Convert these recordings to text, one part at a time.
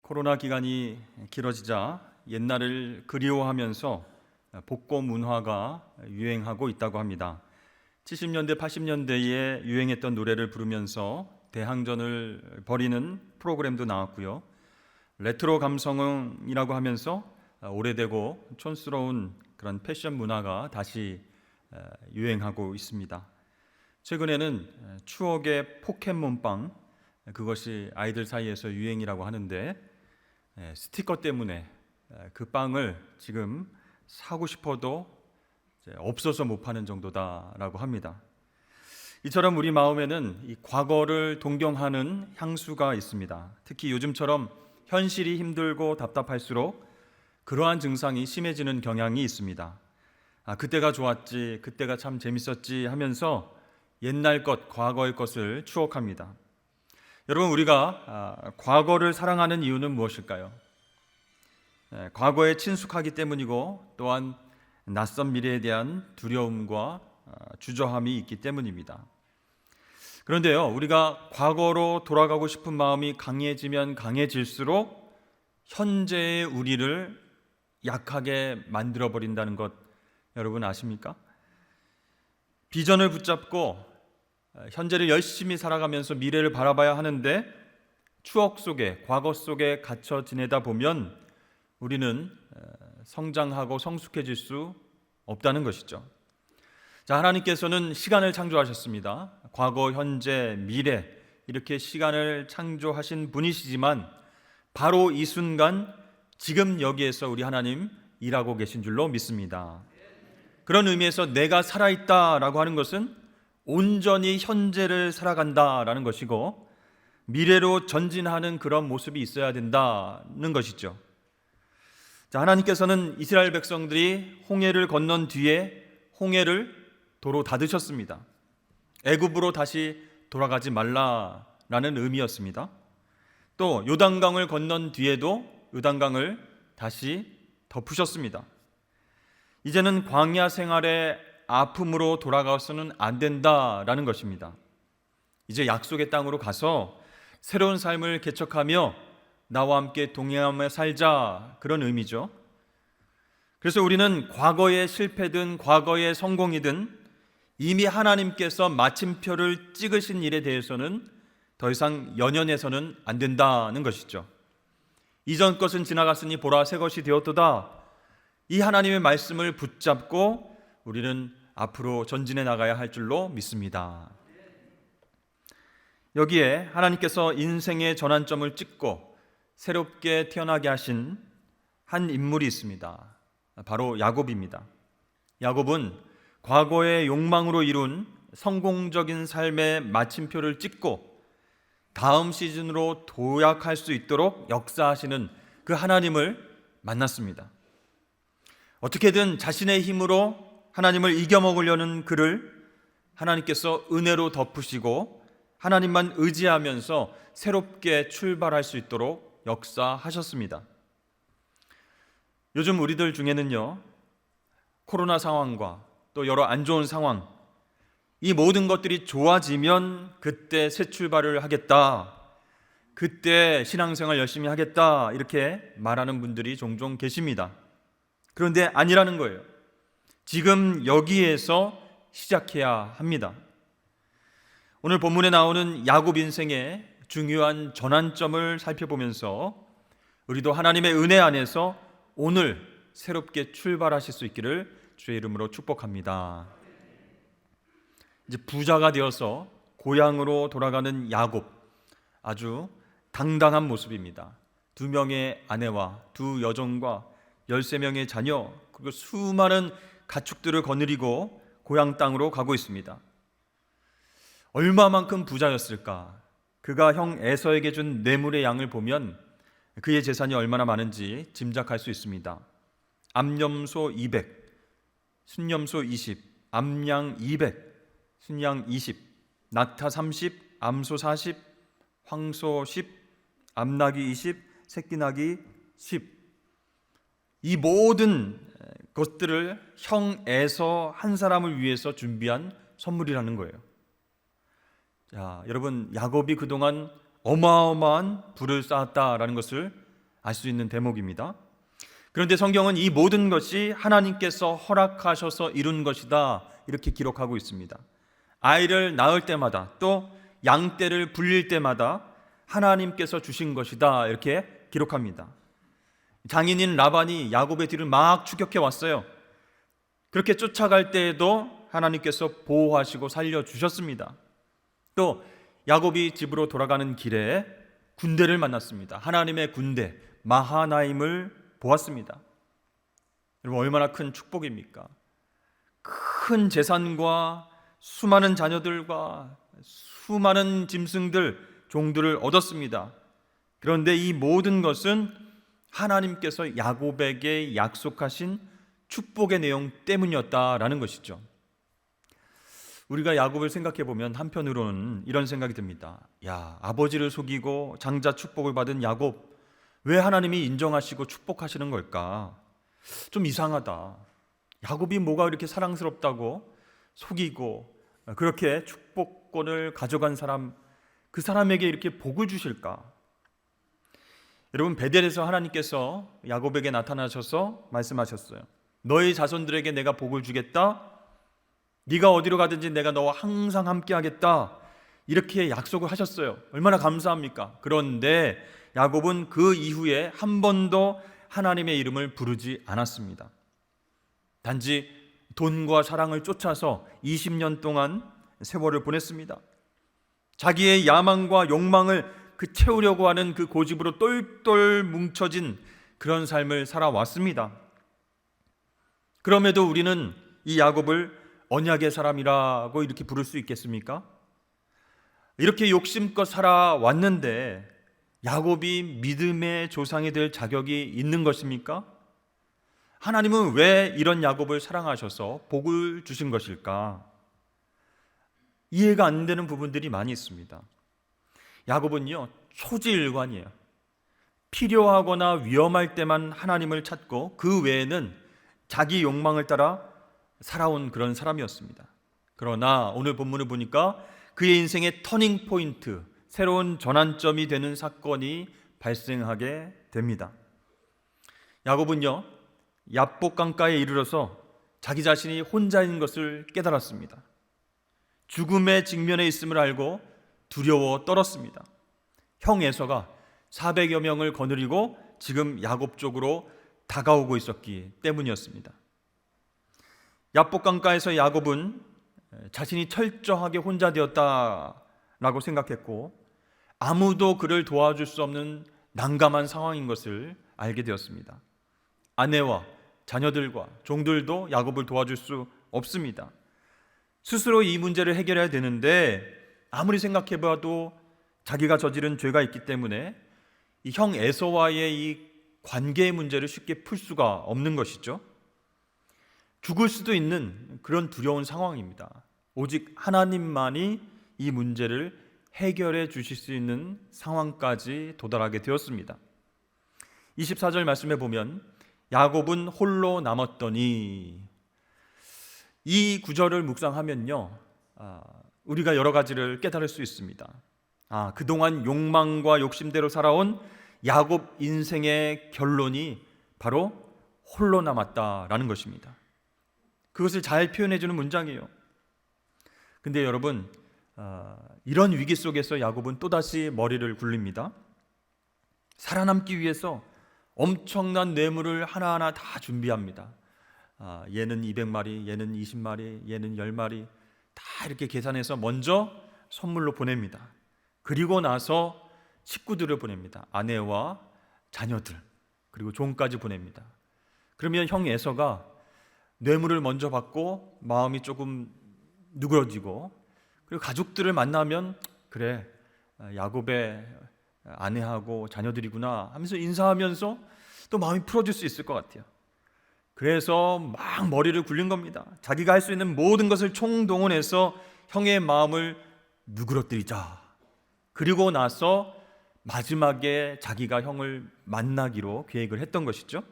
코로나 기간이 길어지자 옛날을 그리워하면서 복고 문화가 유행하고 있다고 합니다. 70년대, 80년대에 유행했던 노래를 부르면서 대항전을 벌이는 프로그램도 나왔고요. 레트로 감성이라고 하면서 오래되고 촌스러운 그런 패션 문화가 다시 유행하고 있습니다. 최근에는 추억의 포켓몬빵, 그것이 아이들 사이에서 유행이라고 하는데 스티커 때문에 그 빵을 지금 사고 싶어도 없어서 못 파는 정도다라고 합니다. 이처럼 우리 마음에는 이 과거를 동경하는 향수가 있습니다. 특히 요즘처럼 현실이 힘들고 답답할수록 그러한 증상이 심해지는 경향이 있습니다. 그때가 좋았지, 그때가 참 재밌었지 하면서 옛날 것, 과거의 것을 추억합니다. 여러분, 우리가 과거를 사랑하는 이유는 무엇일까요? 과거에 친숙하기 때문이고 또한 낯선 미래에 대한 두려움과 주저함이 있기 때문입니다. 그런데요, 우리가 과거로 돌아가고 싶은 마음이 강해지면 강해질수록 현재의 우리를 약하게 만들어버린다는 것 여러분 아십니까? 비전을 붙잡고 현재를 열심히 살아가면서 미래를 바라봐야 하는데 추억 속에, 과거 속에 갇혀 지내다 보면 우리는 성장하고 성숙해질 수 없다는 것이죠. 자, 하나님께서는 시간을 창조하셨습니다. 과거, 현재, 미래 이렇게 시간을 창조하신 분이시지만 바로 이 순간 지금 여기에서 우리 하나님 일하고 계신 줄로 믿습니다. 그런 의미에서 내가 살아있다라고 하는 것은 온전히 현재를 살아간다라는 것이고 미래로 전진하는 그런 모습이 있어야 된다는 것이죠. 자, 하나님께서는 이스라엘 백성들이 홍해를 건넌 뒤에 홍해를 도로 닫으셨습니다. 애굽으로 다시 돌아가지 말라라는 의미였습니다. 또 요단강을 건넌 뒤에도 요단강을 다시 덮으셨습니다. 이제는 광야 생활의 아픔으로 돌아가서는 안 된다라는 것입니다. 이제 약속의 땅으로 가서 새로운 삶을 개척하며 나와 함께 동행하며 살자, 그런 의미죠. 그래서 우리는 과거의 실패든 과거의 성공이든 이미 하나님께서 마침표를 찍으신 일에 대해서는 더 이상 연연해서는 안 된다는 것이죠. 이전 것은 지나갔으니 보라 새 것이 되었도다. 이 하나님의 말씀을 붙잡고 우리는 앞으로 전진해 나가야 할 줄로 믿습니다. 여기에 하나님께서 인생의 전환점을 찍고 새롭게 태어나게 하신 한 인물이 있습니다. 바로 야곱입니다. 야곱은 과거의 욕망으로 이룬 성공적인 삶의 마침표를 찍고 다음 시즌으로 도약할 수 있도록 역사하시는 그 하나님을 만났습니다. 어떻게든 자신의 힘으로 하나님을 이겨먹으려는 그를 하나님께서 은혜로 덮으시고 하나님만 의지하면서 새롭게 출발할 수 있도록 역사하셨습니다. 요즘 우리들 중에는요, 코로나 상황과 또 여러 안 좋은 상황, 이 모든 것들이 좋아지면 그때 새 출발을 하겠다, 그때 신앙생활 열심히 하겠다, 이렇게 말하는 분들이 종종 계십니다. 그런데 아니라는 거예요. 지금 여기에서 시작해야 합니다. 오늘 본문에 나오는 야곱 인생의 중요한 전환점을 살펴보면서 우리도 하나님의 은혜 안에서 오늘 새롭게 출발하실 수 있기를 주의 이름으로 축복합니다. 이제 부자가 되어서 고향으로 돌아가는 야곱, 아주 당당한 모습입니다. 2명의 아내와 2 여종과 13명의 자녀, 그리고 수많은 가축들을 거느리고 고향 땅으로 가고 있습니다. 얼마만큼 부자였을까? 그가 형 에서에게 준 뇌물의 양을 보면 그의 재산이 얼마나 많은지 짐작할 수 있습니다. 암염소 200, 순염소 20, 암양 200, 순양 20, 낙타 30, 암소 40, 황소 10, 암나귀 20, 새끼나귀 10. 이 모든 것들을 형에서 한 사람을 위해서 준비한 선물이라는 거예요. 자, 여러분, 야곱이 그동안 어마어마한 부를 쌓았다라는 것을 알 수 있는 대목입니다. 그런데 성경은 이 모든 것이 하나님께서 허락하셔서 이룬 것이다 이렇게 기록하고 있습니다. 아이를 낳을 때마다 또 양떼를 불릴 때마다 하나님께서 주신 것이다 이렇게 기록합니다. 장인인 라반이 야곱의 뒤를 막 추격해 왔어요. 그렇게 쫓아갈 때에도 하나님께서 보호하시고 살려주셨습니다. 또 야곱이 집으로 돌아가는 길에 군대를 만났습니다. 하나님의 군대 마하나임을 보았습니다. 여러분 얼마나 큰 축복입니까? 큰 재산과 수많은 자녀들과 수많은 짐승들, 종들을 얻었습니다. 그런데 이 모든 것은 하나님께서 야곱에게 약속하신 축복의 내용 때문이었다라는 것이죠. 우리가 야곱을 생각해 보면 한편으로는 이런 생각이 듭니다. 야, 아버지를 속이고 장자 축복을 받은 야곱, 왜 하나님이 인정하시고 축복하시는 걸까? 좀 이상하다. 야곱이 뭐가 이렇게 사랑스럽다고 속이고 그렇게 축복권을 가져간 사람, 그 사람에게 이렇게 복을 주실까? 여러분, 베델에서 하나님께서 야곱에게 나타나셔서 말씀하셨어요. 너희 자손들에게 내가 복을 주겠다. 네가 어디로 가든지 내가 너와 항상 함께 하겠다. 이렇게 약속을 하셨어요. 얼마나 감사합니까? 그런데 야곱은 그 이후에 한 번도 하나님의 이름을 부르지 않았습니다. 단지 돈과 사랑을 쫓아서 20년 동안 세월을 보냈습니다. 자기의 야망과 욕망을 채우려고 하는 그 고집으로 똘똘 뭉쳐진 그런 삶을 살아왔습니다. 그럼에도 우리는 이 야곱을 언약의 사람이라고 이렇게 부를 수 있겠습니까? 이렇게 욕심껏 살아왔는데 야곱이 믿음의 조상이 될 자격이 있는 것입니까? 하나님은 왜 이런 야곱을 사랑하셔서 복을 주신 것일까? 이해가 안 되는 부분들이 많이 있습니다. 야곱은요, 초지일관이에요. 필요하거나 위험할 때만 하나님을 찾고 그 외에는 자기 욕망을 따라 살아온 그런 사람이었습니다. 그러나 오늘 본문을 보니까 그의 인생의 터닝 포인트, 새로운 전환점이 되는 사건이 발생하게 됩니다. 야곱은요, 야복 강가에 이르러서 자기 자신이 혼자인 것을 깨달았습니다. 죽음의 직면에 있음을 알고 두려워 떨었습니다. 형 에서가 400여 명을 거느리고 지금 야곱 쪽으로 다가오고 있었기 때문이었습니다. 야복 강가에서 야곱은 자신이 철저하게 혼자 되었다라고 생각했고 아무도 그를 도와줄 수 없는 난감한 상황인 것을 알게 되었습니다. 아내와 자녀들과 종들도 야곱을 도와줄 수 없습니다. 스스로 이 문제를 해결해야 되는데 아무리 생각해봐도 자기가 저지른 죄가 있기 때문에 이 형 에서와의 이 관계의 문제를 쉽게 풀 수가 없는 것이죠. 죽을 수도 있는 그런 두려운 상황입니다. 오직 하나님만이 이 문제를 해결해 주실 수 있는 상황까지 도달하게 되었습니다. 24절 말씀에 보면 야곱은 홀로 남았더니, 이 구절을 묵상하면요, 우리가 여러 가지를 깨달을 수 있습니다. 그동안 욕망과 욕심대로 살아온 야곱 인생의 결론이 바로 홀로 남았다라는 것입니다. 그것을 잘 표현해주는 문장이에요. 근데 여러분, 이런 위기 속에서 야곱은 또다시 머리를 굴립니다. 살아남기 위해서 엄청난 뇌물을 하나하나 다 준비합니다. 얘는 200마리, 얘는 20마리, 얘는 10마리 다 이렇게 계산해서 먼저 선물로 보냅니다. 그리고 나서 식구들을 보냅니다. 아내와 자녀들, 그리고 종까지 보냅니다. 그러면 형 에서가 뇌물을 먼저 받고 마음이 조금 누그러지고, 그리고 가족들을 만나면 그래, 야곱의 아내하고 자녀들이구나 하면서 인사하면서 또 마음이 풀어질 수 있을 것 같아요. 그래서 막 머리를 굴린 겁니다. 자기가 할 수 있는 모든 것을 총동원해서 형의 마음을 누그러뜨리자. 그리고 나서 마지막에 자기가 형을 만나기로 계획을 했던 것이죠.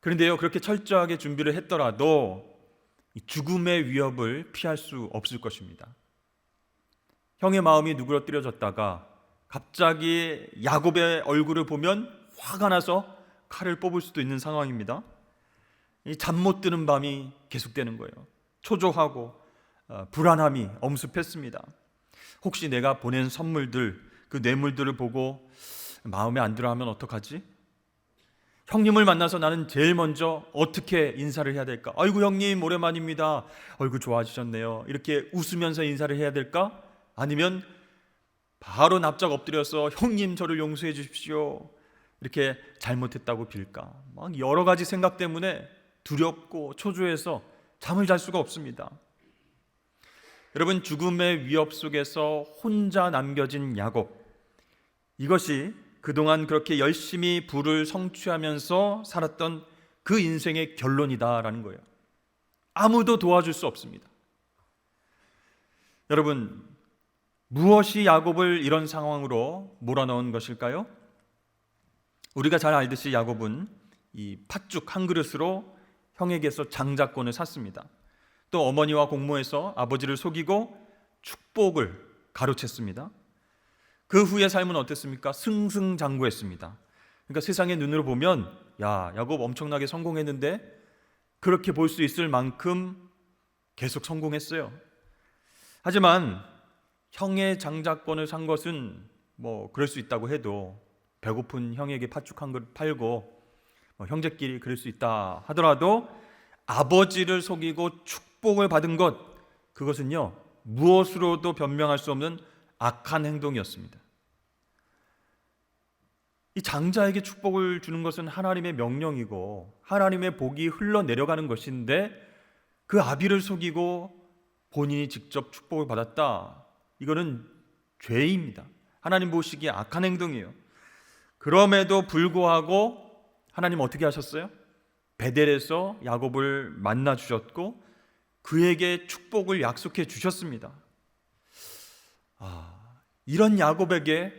그런데요, 그렇게 철저하게 준비를 했더라도 죽음의 위협을 피할 수 없을 것입니다. 형의 마음이 누그러뜨려졌다가 갑자기 야곱의 얼굴을 보면 화가 나서 칼을 뽑을 수도 있는 상황입니다. 잠 못 드는 밤이 계속되는 거예요. 초조하고 불안함이 엄습했습니다. 혹시 내가 보낸 선물들, 그 뇌물들을 보고 마음에 안 들어 하면 어떡하지? 형님을 만나서 나는 제일 먼저 어떻게 인사를 해야 될까? 아이고 형님 오랜만입니다. 얼굴 좋아지셨네요. 이렇게 웃으면서 인사를 해야 될까? 아니면 바로 납작 엎드려서 형님 저를 용서해 주십시오. 이렇게 잘못했다고 빌까? 막 여러 가지 생각 때문에 두렵고 초조해서 잠을 잘 수가 없습니다. 여러분, 죽음의 위협 속에서 혼자 남겨진 야곱, 이것이 그동안 그렇게 열심히 부를 성취하면서 살았던 그 인생의 결론이다라는 거예요. 아무도 도와줄 수 없습니다. 여러분, 무엇이 야곱을 이런 상황으로 몰아넣은 것일까요? 우리가 잘 알듯이 야곱은 이 팥죽 한 그릇으로 형에게서 장자권을 샀습니다. 또 어머니와 공모해서 아버지를 속이고 축복을 가로챘습니다. 그 후의 삶은 어땠습니까? 승승장구했습니다. 그러니까 세상의 눈으로 보면 야곱 엄청나게 성공했는데, 그렇게 볼 수 있을 만큼 계속 성공했어요. 하지만 형의 장자권을 산 것은 뭐 그럴 수 있다고 해도, 배고픈 형에게 팥죽 한 그릇 팔고 형제끼리 그럴 수 있다 하더라도 아버지를 속이고 축복을 받은 것, 그것은요 무엇으로도 변명할 수 없는 악한 행동이었습니다. 이 장자에게 축복을 주는 것은 하나님의 명령이고 하나님의 복이 흘러내려가는 것인데, 그 아비를 속이고 본인이 직접 축복을 받았다, 이거는 죄입니다. 하나님 보시기에 악한 행동이에요. 그럼에도 불구하고 하나님 어떻게 하셨어요? 베델에서 야곱을 만나 주셨고 그에게 축복을 약속해 주셨습니다. 이런 야곱에게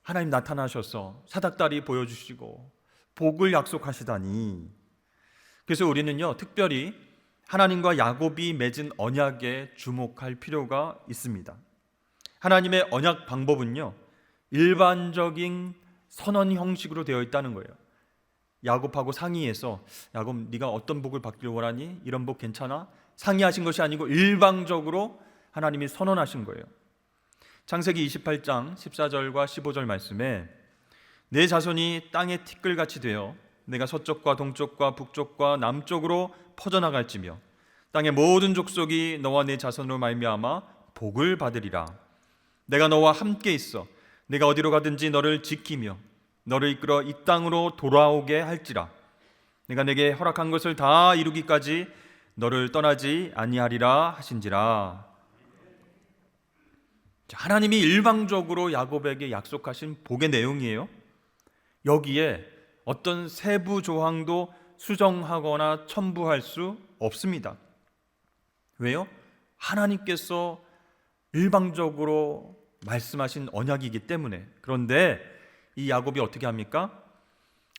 하나님 나타나셔서 사닥다리 보여주시고 복을 약속하시다니. 그래서 우리는요 특별히 하나님과 야곱이 맺은 언약에 주목할 필요가 있습니다. 하나님의 언약 방법은요 일반적인 선언 형식으로 되어 있다는 거예요. 야곱하고 상의해서 야곱 네가 어떤 복을 받길 원하니? 이런 복 괜찮아? 상의하신 것이 아니고 일방적으로 하나님이 선언하신 거예요. 창세기 28장 14절과 15절 말씀에 내 자손이 땅의 티끌같이 되어 내가 서쪽과 동쪽과 북쪽과 남쪽으로 퍼져나갈지며 땅의 모든 족속이 너와 내 자손으로 말미암아 복을 받으리라. 내가 너와 함께 있어 내가 어디로 가든지 너를 지키며 너를 이끌어 이 땅으로 돌아오게 할지라. 내가 내게 허락한 것을 다 이루기까지 너를 떠나지 아니하리라 하신지라. 하나님이 일방적으로 야곱에게 약속하신 복의 내용이에요. 여기에 어떤 세부 조항도 수정하거나 첨부할 수 없습니다. 왜요? 하나님께서 일방적으로 말씀하신 언약이기 때문에. 그런데 이 야곱이 어떻게 합니까?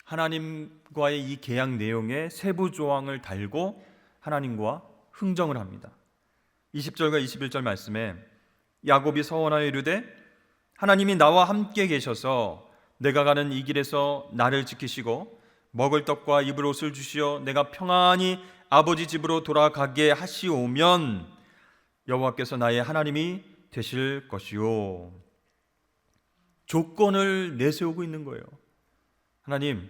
하나님과의 이 계약 내용에 세부 조항을 달고 하나님과 흥정을 합니다. 20절과 21절 말씀에 야곱이 서원하여 이르되 하나님이 나와 함께 계셔서 내가 가는 이 길에서 나를 지키시고 먹을 떡과 입을 옷을 주시어 내가 평안히 아버지 집으로 돌아가게 하시오면 여호와께서 나의 하나님이 되실 것이요. 조건을 내세우고 있는 거예요. 하나님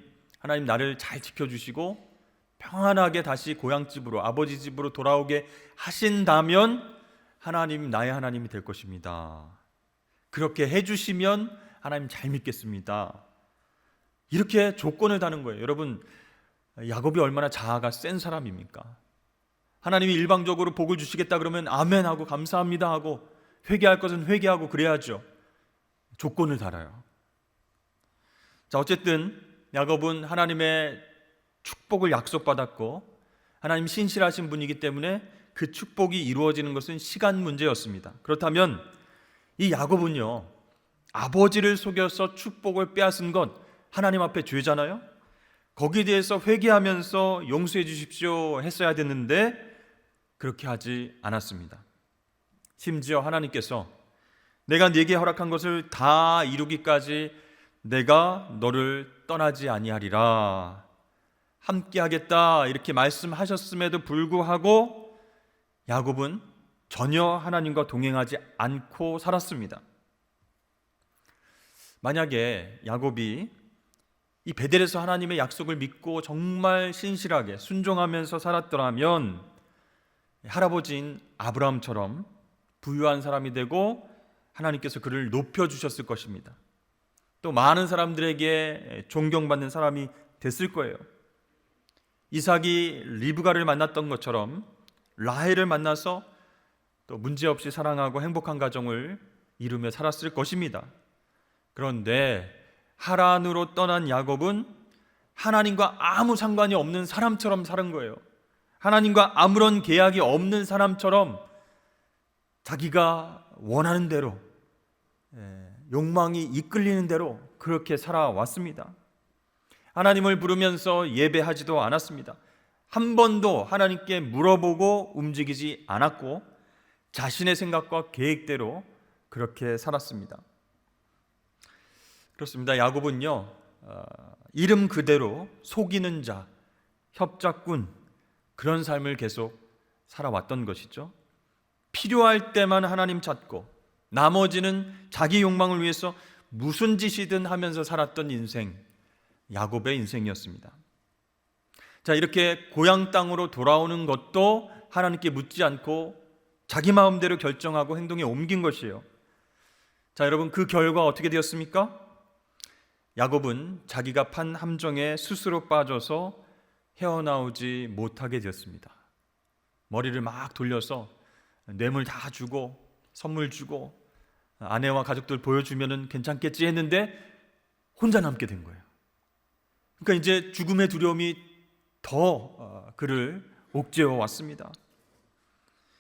나를 잘 지켜주시고 평안하게 다시 고향집으로 아버지 집으로 돌아오게 하신다면 하나님 나의 하나님이 될 것입니다. 그렇게 해주시면 하나님 잘 믿겠습니다. 이렇게 조건을 다는 거예요. 여러분, 야곱이 얼마나 자아가 센 사람입니까? 하나님이 일방적으로 복을 주시겠다 그러면 아멘 하고 감사합니다 하고 회개할 것은 회개하고 그래야죠. 조건을 달아요. 자, 어쨌든 야곱은 하나님의 축복을 약속받았고 하나님 신실하신 분이기 때문에 그 축복이 이루어지는 것은 시간 문제였습니다. 그렇다면 이 야곱은요 아버지를 속여서 축복을 빼앗은 것 하나님 앞에 죄잖아요. 거기에 대해서 회개하면서 용서해 주십시오 했어야 됐는데 그렇게 하지 않았습니다. 심지어 하나님께서 내가 네게 허락한 것을 다 이루기까지 내가 너를 떠나지 아니하리라. 함께하겠다 이렇게 말씀하셨음에도 불구하고 야곱은 전혀 하나님과 동행하지 않고 살았습니다. 만약에 야곱이 이 베델에서 하나님의 약속을 믿고 정말 신실하게 순종하면서 살았더라면 할아버지인 아브라함처럼 부유한 사람이 되고 하나님께서 그를 높여주셨을 것입니다. 또 많은 사람들에게 존경받는 사람이 됐을 거예요. 이삭이 리브가를 만났던 것처럼 라헬을 만나서 또 문제없이 사랑하고 행복한 가정을 이루며 살았을 것입니다. 그런데 하란으로 떠난 야곱은 하나님과 아무 상관이 없는 사람처럼 사는 거예요. 하나님과 아무런 계약이 없는 사람처럼 자기가 원하는 대로, 욕망이 이끌리는 대로 그렇게 살아왔습니다. 하나님을 부르면서 예배하지도 않았습니다. 한 번도 하나님께 물어보고 움직이지 않았고 자신의 생각과 계획대로 그렇게 살았습니다. 그렇습니다. 야곱은요, 이름 그대로 속이는 자, 협작꾼, 그런 삶을 계속 살아왔던 것이죠. 필요할 때만 하나님 찾고 나머지는 자기 욕망을 위해서 무슨 짓이든 하면서 살았던 인생, 야곱의 인생이었습니다. 자, 이렇게 고향 땅으로 돌아오는 것도 하나님께 묻지 않고 자기 마음대로 결정하고 행동에 옮긴 것이에요. 자, 여러분, 그 결과 어떻게 되었습니까? 야곱은 자기가 판 함정에 스스로 빠져서 헤어나오지 못하게 되었습니다. 머리를 막 돌려서 뇌물 다 주고 선물 주고 아내와 가족들 보여주면은 괜찮겠지 했는데 혼자 남게 된 거예요. 그러니까 이제 죽음의 두려움이 더 그를 옥죄어 왔습니다.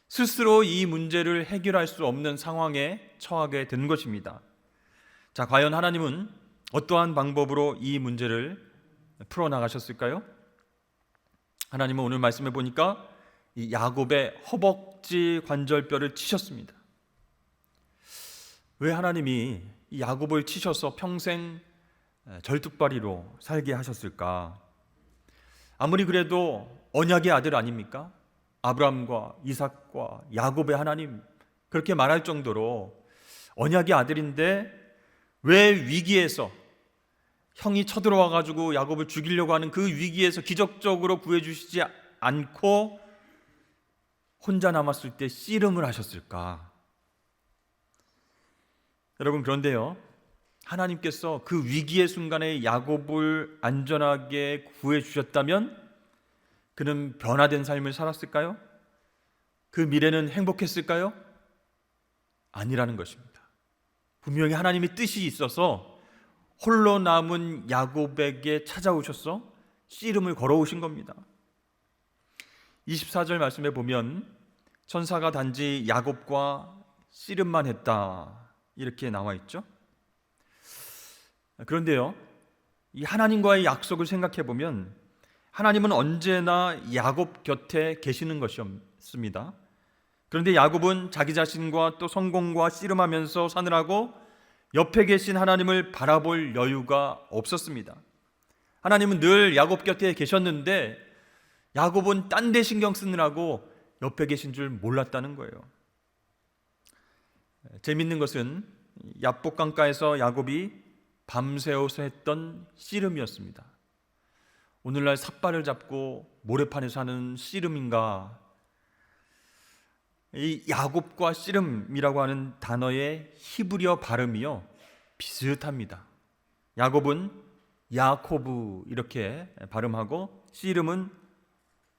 스스로 이 문제를 해결할 수 없는 상황에 처하게 된 것입니다. 자, 과연 하나님은 어떠한 방법으로 이 문제를 풀어나가셨을까요? 하나님은 오늘 말씀해 보니까 이 야곱의 허벅지 관절뼈를 치셨습니다. 왜 하나님이 이 야곱을 치셔서 평생 절뚝발이로 살게 하셨을까? 아무리 그래도 언약의 아들 아닙니까? 아브라함과 이삭과 야곱의 하나님, 그렇게 말할 정도로 언약의 아들인데 왜 위기에서 형이 쳐들어와 가지고 야곱을 죽이려고 하는 그 위기에서 기적적으로 구해주시지 않고 혼자 남았을 때 씨름을 하셨을까? 여러분, 그런데요, 하나님께서 그 위기의 순간에 야곱을 안전하게 구해주셨다면 그는 변화된 삶을 살았을까요? 그 미래는 행복했을까요? 아니라는 것입니다. 분명히 하나님의 뜻이 있어서 홀로 남은 야곱에게 찾아오셔서 씨름을 걸어오신 겁니다. 24절 말씀에 보면 천사가 단지 야곱과 씨름만 했다 이렇게 나와 있죠. 그런데요, 이 하나님과의 약속을 생각해 보면 하나님은 언제나 야곱 곁에 계시는 것이었습니다. 그런데 야곱은 자기 자신과 또 성공과 씨름하면서 사느라고 옆에 계신 하나님을 바라볼 여유가 없었습니다. 하나님은 늘 야곱 곁에 계셨는데 야곱은 딴 데 신경 쓰느라고 옆에 계신 줄 몰랐다는 거예요. 재밌는 것은 야복 강가에서 야곱이 밤새워서 했던 씨름이었습니다. 오늘날 삿발을 잡고 모래판에서 하는 씨름인가? 이 야곱과 씨름이라고 하는 단어의 히브리어 발음이요 비슷합니다. 야곱은 야코브 이렇게 발음하고 씨름은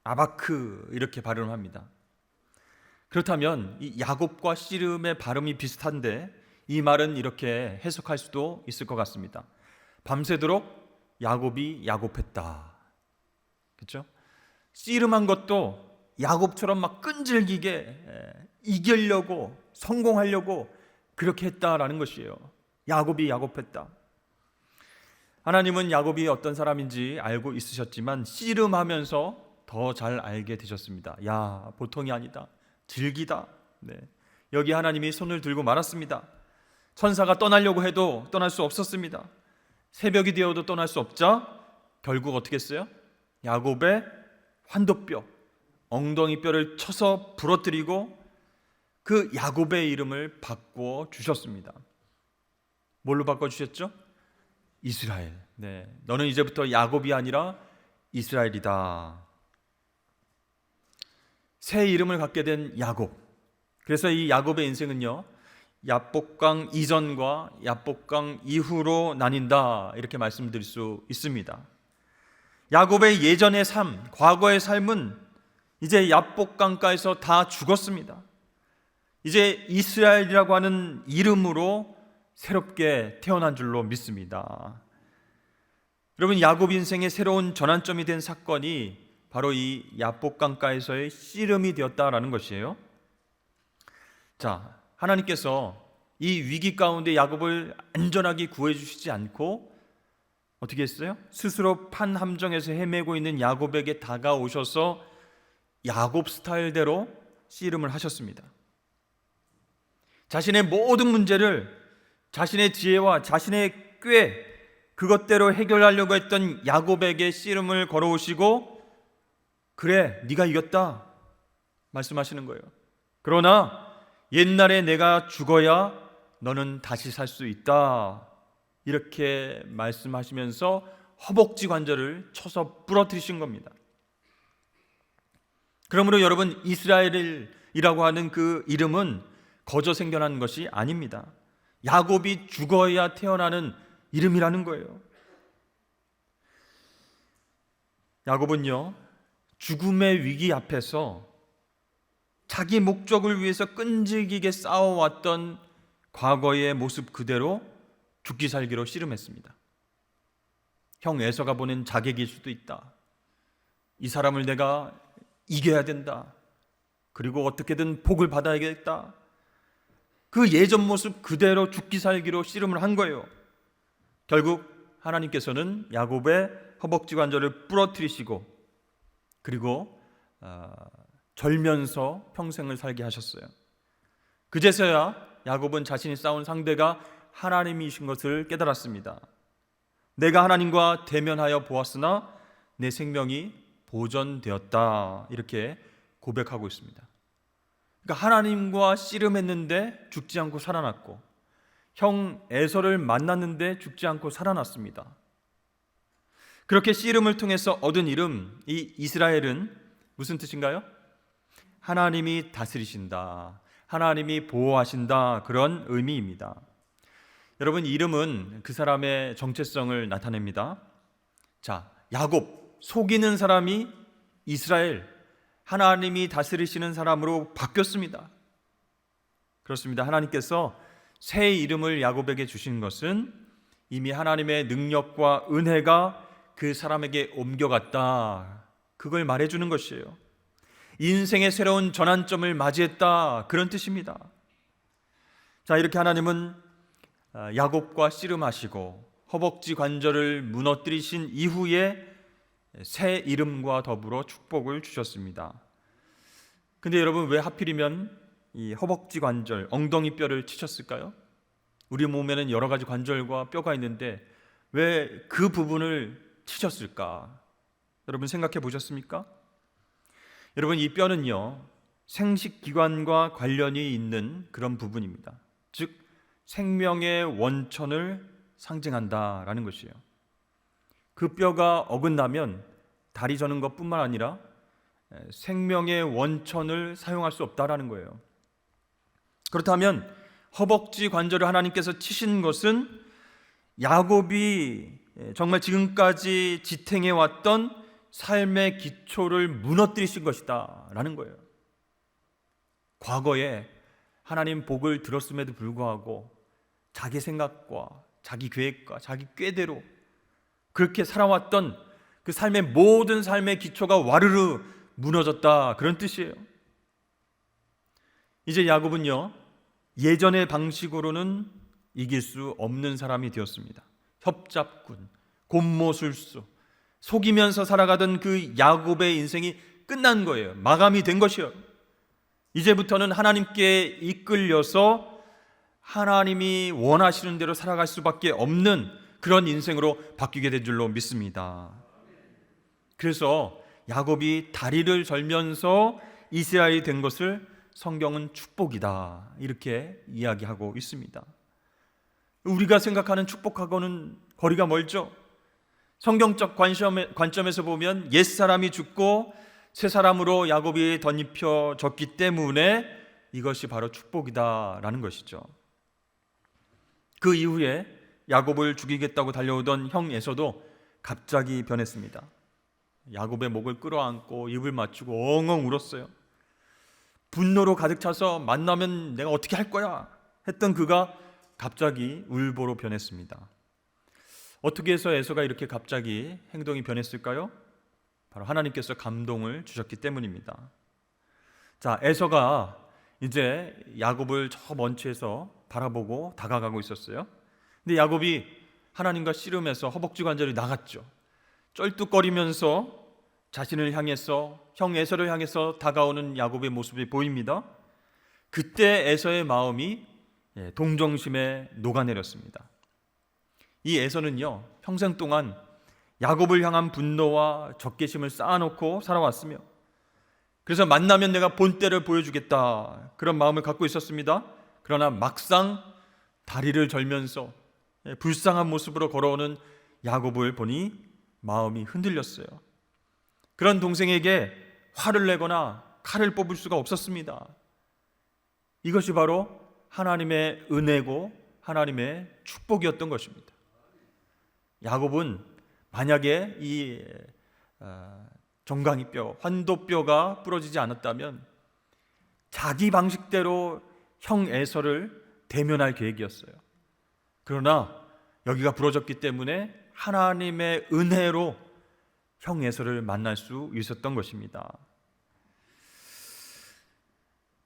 아바크 이렇게 발음합니다. 그렇다면 이 야곱과 씨름의 발음이 비슷한데 이 말은 이렇게 해석할 수도 있을 것 같습니다. 밤새도록 야곱이 야곱했다. 그렇죠? 씨름한 것도 야곱처럼 막 끈질기게 이기려고 성공하려고 그렇게 했다라는 것이에요. 야곱이 야곱했다. 하나님은 야곱이 어떤 사람인지 알고 있으셨지만 씨름하면서 더 잘 알게 되셨습니다. 야, 보통이 아니다. 질기다. 네. 여기 하나님이 손을 들고 말았습니다. 천사가 떠나려고 해도 떠날 수 없었습니다. 새벽이 되어도 떠날 수 없자 결국 어떻게 했어요? 야곱의 환도뼈, 엉덩이 뼈를 쳐서 부러뜨리고 그 야곱의 이름을 바꿔 주셨습니다. 뭘로 바꿔 주셨죠? 이스라엘. 네, 너는 이제부터 야곱이 아니라 이스라엘이다. 새 이름을 갖게 된 야곱. 그래서 이 야곱의 인생은요, 야복강 이전과 야복강 이후로 나뉜다, 이렇게 말씀드릴 수 있습니다. 야곱의 예전의 삶, 과거의 삶은 이제 야복강가에서 다 죽었습니다. 이제 이스라엘이라고 하는 이름으로 새롭게 태어난 줄로 믿습니다. 여러분, 야곱 인생의 새로운 전환점이 된 사건이 바로 이 야복강가에서의 씨름이 되었다라는 것이에요. 자, 하나님께서 이 위기 가운데 야곱을 안전하게 구해주시지 않고 어떻게 했어요? 스스로 판 함정에서 헤매고 있는 야곱에게 다가오셔서 야곱 스타일대로 씨름을 하셨습니다. 자신의 모든 문제를 자신의 지혜와 자신의 꾀, 그것대로 해결하려고 했던 야곱에게 씨름을 걸어오시고, 그래, 네가 이겼다 말씀하시는 거예요. 그러나 옛날에 내가 죽어야 너는 다시 살 수 있다, 이렇게 말씀하시면서 허벅지 관절을 쳐서 부러뜨리신 겁니다. 그러므로 여러분, 이스라엘이라고 하는 그 이름은 거저 생겨난 것이 아닙니다. 야곱이 죽어야 태어나는 이름이라는 거예요. 야곱은요, 죽음의 위기 앞에서 자기 목적을 위해서 끈질기게 싸워왔던 과거의 모습 그대로 죽기 살기로 씨름했습니다. 형 에서가 보낸 자객일 수도 있다. 이 사람을 내가 이겨야 된다. 그리고 어떻게든 복을 받아야겠다. 그 예전 모습 그대로 죽기 살기로 씨름을 한 거예요. 결국 하나님께서는 야곱의 허벅지 관절을 부러뜨리시고, 그리고 절면서 평생을 살게 하셨어요. 그제서야 야곱은 자신이 싸운 상대가 하나님이신 것을 깨달았습니다. 내가 하나님과 대면하여 보았으나 내 생명이 보존되었다, 이렇게 고백하고 있습니다. 그러니까 하나님과 씨름했는데 죽지 않고 살아났고, 형 에서를 만났는데 죽지 않고 살아났습니다. 그렇게 씨름을 통해서 얻은 이름, 이 이스라엘은 무슨 뜻인가요? 하나님이 다스리신다, 하나님이 보호하신다, 그런 의미입니다. 여러분, 이름은 그 사람의 정체성을 나타냅니다. 자, 야곱, 속이는 사람이 이스라엘, 하나님이 다스리시는 사람으로 바뀌었습니다. 그렇습니다. 하나님께서 새 이름을 야곱에게 주신 것은 이미 하나님의 능력과 은혜가 그 사람에게 옮겨갔다, 그걸 말해주는 것이에요. 인생의 새로운 전환점을 맞이했다, 그런 뜻입니다. 자, 이렇게 하나님은 야곱과 씨름하시고 허벅지 관절을 무너뜨리신 이후에 새 이름과 더불어 축복을 주셨습니다. 근데 여러분, 왜 하필이면 이 허벅지 관절, 엉덩이 뼈를 치셨을까요? 우리 몸에는 여러 가지 관절과 뼈가 있는데 왜 그 부분을 치셨을까? 여러분, 생각해 보셨습니까? 여러분, 이 뼈는요, 생식기관과 관련이 있는 그런 부분입니다. 즉, 생명의 원천을 상징한다라는 것이에요. 그 뼈가 어긋나면 다리 저는 것뿐만 아니라 생명의 원천을 사용할 수 없다라는 거예요. 그렇다면 허벅지 관절을 하나님께서 치신 것은 야곱이 정말 지금까지 지탱해 왔던 삶의 기초를 무너뜨리신 것이다 라는 거예요. 과거에 하나님 복을 들었음에도 불구하고 자기 생각과 자기 계획과 자기 꾀대로 그렇게 살아왔던 그 삶의 모든 삶의 기초가 와르르 무너졌다, 그런 뜻이에요. 이제 야곱은요, 예전의 방식으로는 이길 수 없는 사람이 되었습니다. 협잡군, 곤모술수, 속이면서 살아가던 그 야곱의 인생이 끝난 거예요. 마감이 된 것이요. 이제부터는 하나님께 이끌려서 하나님이 원하시는 대로 살아갈 수밖에 없는 그런 인생으로 바뀌게 된 줄로 믿습니다. 그래서 야곱이 다리를 절면서 이스라엘이 된 것을 성경은 축복이다 이렇게 이야기하고 있습니다. 우리가 생각하는 축복하고는 거리가 멀죠. 성경적 관점에서 보면 옛사람이 죽고 새 사람으로 야곱이 덧입혀졌기 때문에 이것이 바로 축복이다라는 것이죠. 그 이후에 야곱을 죽이겠다고 달려오던 형 에서도 갑자기 변했습니다. 야곱의 목을 끌어안고 입을 맞추고 엉엉 울었어요. 분노로 가득 차서 만나면 내가 어떻게 할 거야 했던 그가 갑자기 울보로 변했습니다. 어떻게 해서 에서가 이렇게 갑자기 행동이 변했을까요? 바로 하나님께서 감동을 주셨기 때문입니다. 자, 에서가 이제 야곱을 저 먼치에서 바라보고 다가가고 있었어요. 근데 야곱이 하나님과 씨름해서 허벅지 관절이 나갔죠. 쩔뚝거리면서 자신을 향해서 형 에서를 향해서 다가오는 야곱의 모습이 보입니다. 그때 에서의 마음이 동정심에 녹아내렸습니다. 이 에서는요, 평생 동안 야곱을 향한 분노와 적개심을 쌓아놓고 살아왔으며, 그래서 만나면 내가 본때를 보여주겠다 그런 마음을 갖고 있었습니다. 그러나 막상 다리를 절면서 불쌍한 모습으로 걸어오는 야곱을 보니 마음이 흔들렸어요. 그런 동생에게 화를 내거나 칼을 뽑을 수가 없었습니다. 이것이 바로 하나님의 은혜고 하나님의 축복이었던 것입니다. 야곱은 만약에 이 정강이뼈, 환도뼈가 부러지지 않았다면 자기 방식대로 형 에서를 대면할 계획이었어요. 그러나 여기가 부러졌기 때문에 하나님의 은혜로 형 에서를 만날 수 있었던 것입니다.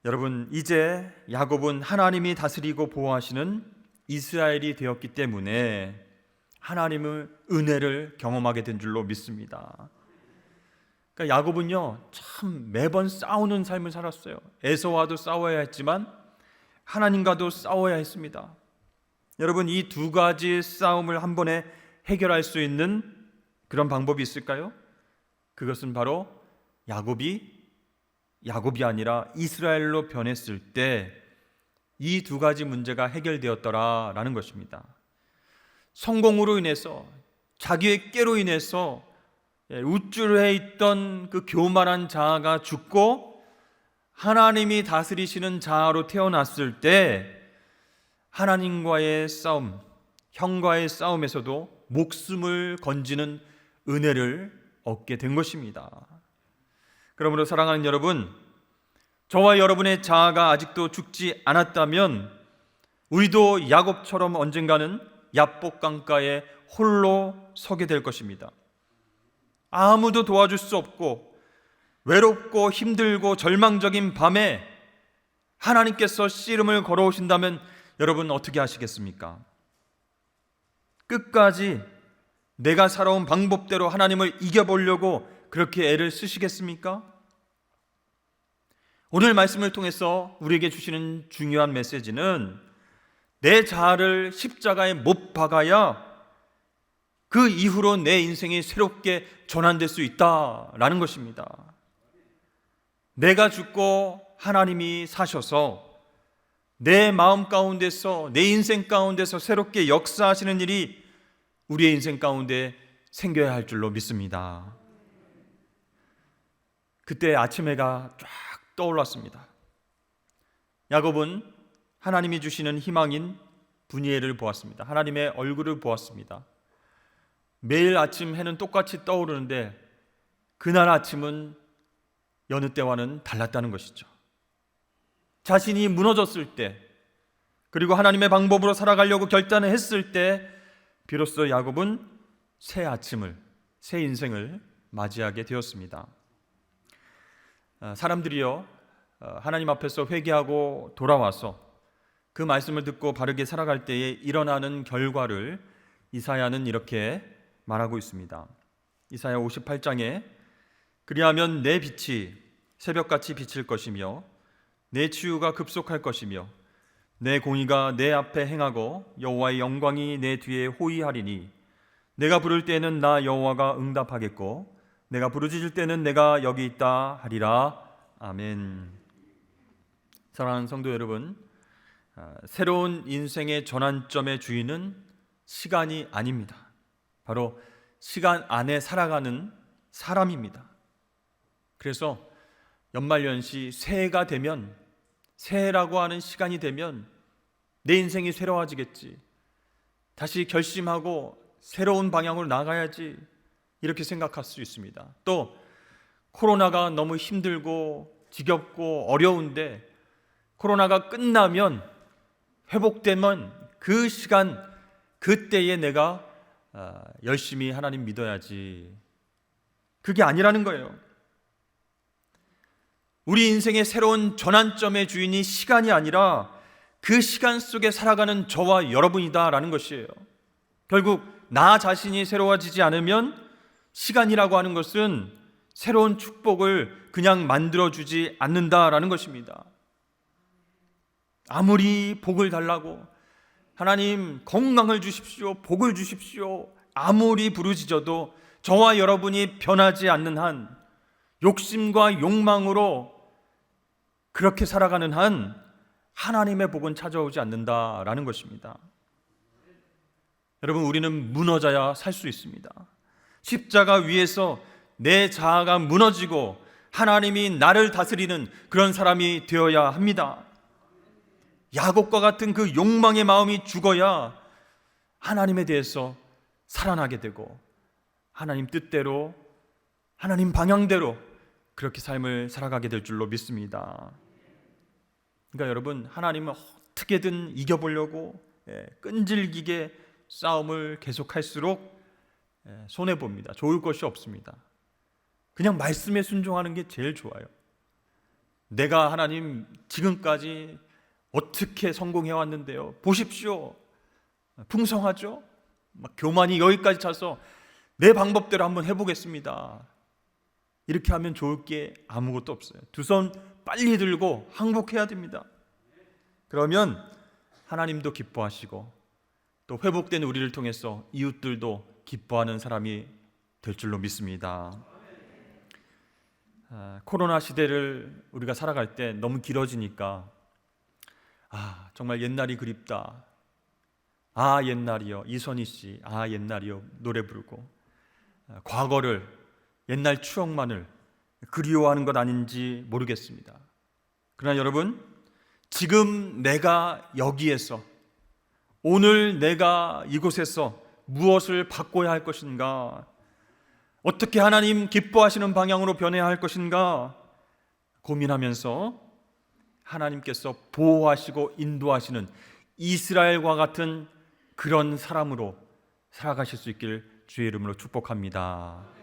여러분, 이제 야곱은 하나님이 다스리고 보호하시는 이스라엘이 되었기 때문에 하나님의 은혜를 경험하게 된 줄로 믿습니다. 그러니까 야곱은요, 참 매번 싸우는 삶을 살았어요. 에서와도 싸워야 했지만 하나님과도 싸워야 했습니다. 여러분, 이 두 가지 싸움을 한 번에 해결할 수 있는 그런 방법이 있을까요? 그것은 바로 야곱이 아니라 이스라엘로 변했을 때 이 두 가지 문제가 해결되었더라라는 것입니다. 성공으로 인해서, 자기의 깨로 인해서 우쭐해 있던 그 교만한 자아가 죽고 하나님이 다스리시는 자아로 태어났을 때 하나님과의 싸움, 형과의 싸움에서도 목숨을 건지는 은혜를 얻게 된 것입니다. 그러므로 사랑하는 여러분, 저와 여러분의 자아가 아직도 죽지 않았다면 우리도 야곱처럼 언젠가는 야복 강가에 홀로 서게 될 것입니다. 아무도 도와줄 수 없고 외롭고 힘들고 절망적인 밤에 하나님께서 씨름을 걸어오신다면 여러분 어떻게 하시겠습니까? 끝까지 내가 살아온 방법대로 하나님을 이겨보려고 그렇게 애를 쓰시겠습니까? 오늘 말씀을 통해서 우리에게 주시는 중요한 메시지는 내 자아를 십자가에 못 박아야 그 이후로 내 인생이 새롭게 전환될 수 있다라는 것입니다. 내가 죽고 하나님이 사셔서 내 마음 가운데서, 내 인생 가운데서 새롭게 역사하시는 일이 우리의 인생 가운데 생겨야 할 줄로 믿습니다. 그때 아침 해가 쫙 떠올랐습니다. 야곱은 하나님이 주시는 희망인 분이엘을 보았습니다. 하나님의 얼굴을 보았습니다. 매일 아침 해는 똑같이 떠오르는데 그날 아침은 여느 때와는 달랐다는 것이죠. 자신이 무너졌을 때, 그리고 하나님의 방법으로 살아가려고 결단을 했을 때 비로소 야곱은 새 아침을, 새 인생을 맞이하게 되었습니다. 사람들이요, 하나님 앞에서 회개하고 돌아와서 그 말씀을 듣고 바르게 살아갈 때에 일어나는 결과를 이사야는 이렇게 말하고 있습니다. 이사야 58장에 그리하면 내 빛이 새벽같이 비칠 것이며 내 치유가 급속할 것이며 내 공의가 내 앞에 행하고 여호와의 영광이 내 뒤에 호위하리니 내가 부를 때에는 나 여호와가 응답하겠고 내가 부르짖을 때는 내가 여기 있다 하리라. 아멘. 사랑하는 성도 여러분, 새로운 인생의 전환점의 주인은 시간이 아닙니다. 바로 시간 안에 살아가는 사람입니다. 그래서 연말연시 새해가 되면, 새해라고 하는 시간이 되면 내 인생이 새로워지겠지, 다시 결심하고 새로운 방향으로 나가야지, 이렇게 생각할 수 있습니다. 또 코로나가 너무 힘들고 지겹고 어려운데 코로나가 끝나면, 회복되면 그 시간, 그때에 내가 열심히 하나님 믿어야지, 그게 아니라는 거예요. 우리 인생의 새로운 전환점의 주인이 시간이 아니라 그 시간 속에 살아가는 저와 여러분이다라는 것이에요. 결국 나 자신이 새로워지지 않으면 시간이라고 하는 것은 새로운 축복을 그냥 만들어주지 않는다라는 것입니다. 아무리 복을 달라고, 하나님 건강을 주십시오, 복을 주십시오, 아무리 부르짖어도 저와 여러분이 변하지 않는 한, 욕심과 욕망으로 그렇게 살아가는 한 하나님의 복은 찾아오지 않는다라는 것입니다. 여러분, 우리는 무너져야 살 수 있습니다. 십자가 위에서 내 자아가 무너지고 하나님이 나를 다스리는 그런 사람이 되어야 합니다. 야곱과 같은 그 욕망의 마음이 죽어야 하나님에 대해서 살아나게 되고 하나님 뜻대로, 하나님 방향대로 그렇게 삶을 살아가게 될 줄로 믿습니다. 그러니까 여러분, 하나님은 어떻게든 이겨보려고 끈질기게 싸움을 계속할수록 손해봅니다. 좋을 것이 없습니다. 그냥 말씀에 순종하는 게 제일 좋아요. 내가 하나님 지금까지 어떻게 성공해왔는데요, 보십시오, 풍성하죠? 막 교만이 여기까지 차서 내 방법대로 한번 해보겠습니다, 이렇게 하면 좋을 게 아무것도 없어요. 두 손 빨리 들고 항복해야 됩니다. 그러면 하나님도 기뻐하시고 또 회복된 우리를 통해서 이웃들도 기뻐하는 사람이 될 줄로 믿습니다. 코로나 시대를 우리가 살아갈 때 너무 길어지니까 정말 옛날이 그립다, 옛날이요, 이선희 씨, 옛날이요, 노래 부르고 과거를, 옛날 추억만을 그리워하는 것 아닌지 모르겠습니다. 그러나 여러분, 지금 내가 여기에서, 오늘 내가 이곳에서 무엇을 바꿔야 할 것인가, 어떻게 하나님 기뻐하시는 방향으로 변해야 할 것인가 고민하면서 하나님께서 보호하시고 인도하시는 이스라엘과 같은 그런 사람으로 살아가실 수 있길 주의 이름으로 축복합니다.